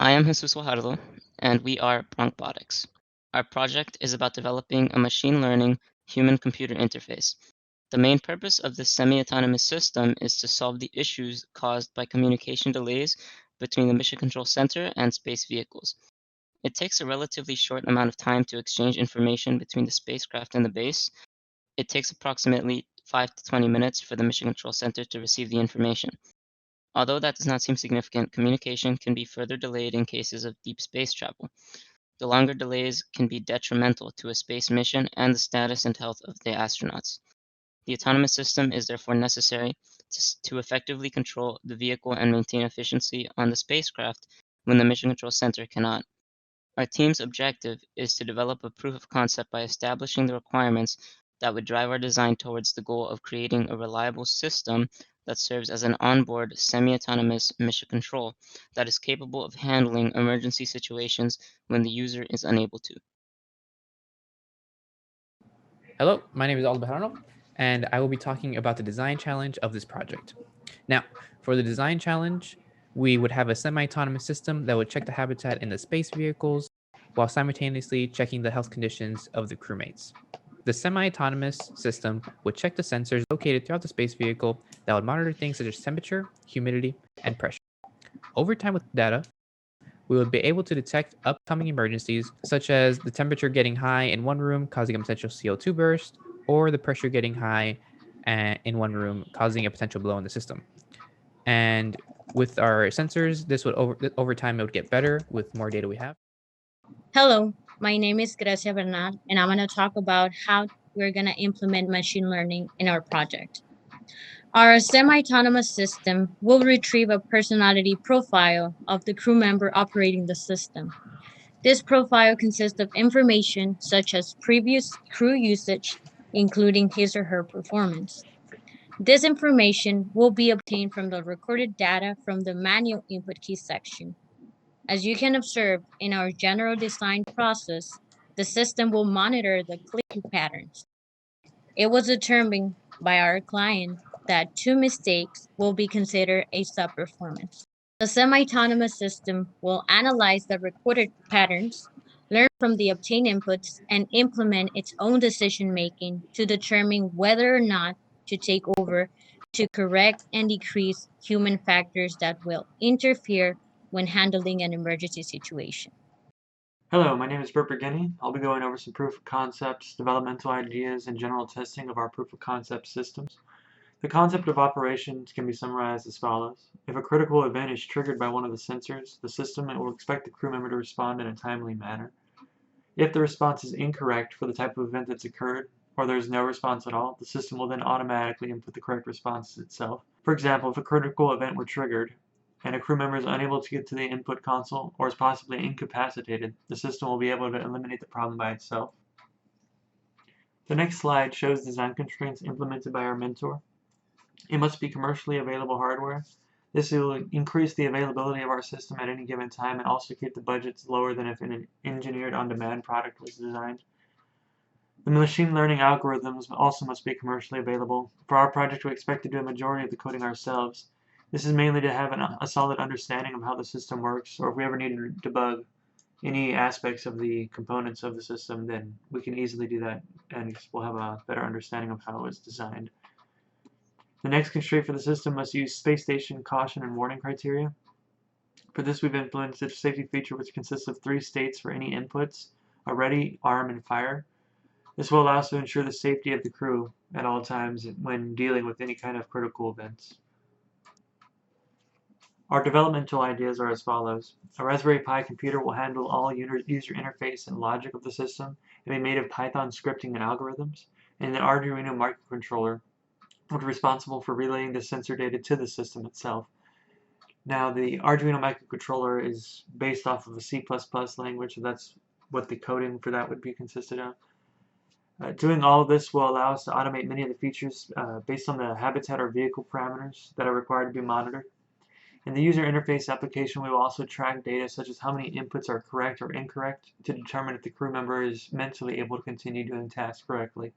I am Jesus Guajardo, and we are Broncbotics. Our project is about developing a machine learning human-computer interface. The main purpose of this semi-autonomous system is to solve the issues caused by communication delays between the Mission Control Center and space vehicles. It takes a relatively short amount of time to exchange information between the spacecraft and the base. It takes approximately 5 to 20 minutes for the Mission Control Center to receive the information. Although that does not seem significant, communication can be further delayed in cases of deep space travel. The longer delays can be detrimental to a space mission and the status and health of the astronauts. The autonomous system is therefore necessary to effectively control the vehicle and maintain efficiency on the spacecraft when the Mission Control Center cannot. Our team's objective is to develop a proof of concept by establishing the requirements that would drive our design towards the goal of creating a reliable system that serves as an onboard semi-autonomous mission control that is capable of handling emergency situations when the user is unable to. Hello, my name is Aldo Bejarano, and I will be talking about the design challenge of this project. Now, for the design challenge, we would have a semi-autonomous system that would check the habitat in the space vehicles while simultaneously checking the health conditions of the crewmates. The semi-autonomous system would check the sensors located throughout the space vehicle that would monitor things such as temperature, humidity, and pressure. Over time with data, we would be able to detect upcoming emergencies, such as the temperature getting high in one room, causing a potential CO2 burst, or the pressure getting high in one room, causing a potential blow in the system. And with our sensors, this would over time it would get better with more data we have. Hello, my name is Gracia Bernal, and I'm going to talk about how we're going to implement machine learning in our project. Our semi-autonomous system will retrieve a personality profile of the crew member operating the system. This profile consists of information such as previous crew usage, including his or her performance. This information will be obtained from the recorded data from the manual input key section. As you can observe in our general design process, the system will monitor the clicking patterns. It was determined by our client that 2 mistakes will be considered a subperformance. The semi-autonomous system will analyze the recorded patterns, learn from the obtained inputs, and implement its own decision-making to determine whether or not to take over to correct and decrease human factors that will interfere when handling an emergency situation. Hello, my name is Bert Bergeni. I'll be going over some proof of concepts, developmental ideas, and general testing of our proof of concept systems. The concept of operations can be summarized as follows. If a critical event is triggered by one of the sensors, the system will expect the crew member to respond in a timely manner. If the response is incorrect for the type of event that's occurred, or there is no response at all, the system will then automatically input the correct response itself. For example, if a critical event were triggered, and a crew member is unable to get to the input console or is possibly incapacitated, the system will be able to eliminate the problem by itself. The next slide shows design constraints implemented by our mentor. It must be commercially available hardware. This will increase the availability of our system at any given time and also keep the budgets lower than if an engineered on-demand product was designed. The machine learning algorithms also must be commercially available. For our project, we expect to do a majority of the coding ourselves. This is mainly to have a solid understanding of how the system works, or if we ever need to debug any aspects of the components of the system, then we can easily do that and we'll have a better understanding of how it was designed. The next constraint for the system must use space station caution and warning criteria. For this, we've implemented a safety feature which consists of 3 states for any inputs: a ready, arm, and fire. This will allow us to ensure the safety of the crew at all times when dealing with any kind of critical events. Our developmental ideas are as follows. A Raspberry Pi computer will handle all user interface and logic of the system and be made of Python scripting and algorithms, and an Arduino microcontroller will be responsible for relaying the sensor data to the system itself. Now, the Arduino microcontroller is based off of a C++ language, so that's what the coding for that would be consisted of. Doing all of this will allow us to automate many of the features based on the habitat or vehicle parameters that are required to be monitored. In the user interface application, we will also track data such as how many inputs are correct or incorrect to determine if the crew member is mentally able to continue doing tasks correctly.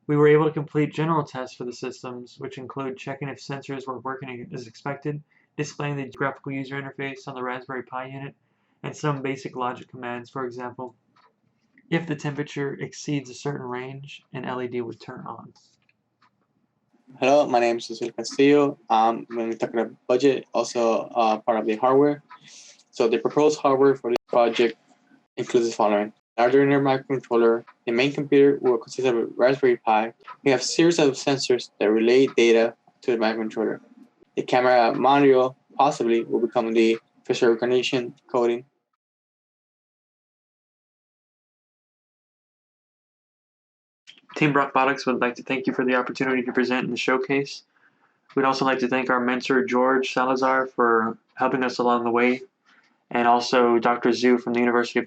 We were able to complete general tests for the systems, which include checking if sensors were working as expected, displaying the graphical user interface on the Raspberry Pi unit, and some basic logic commands. For example, if the temperature exceeds a certain range, an LED would turn on. Hello, my name is Jose Castillo. When we talk about budget, also part of the hardware. So the proposed hardware for this project includes the following. Arduino microcontroller. The main computer will consist of a Raspberry Pi. We have a series of sensors that relay data to the microcontroller. The camera module possibly will become the facial recognition coding. Team Broncbotics would like to thank you for the opportunity to present in the showcase. We'd also like to thank our mentor, George Salazar, for helping us along the way, and also Dr. Zhu from the University of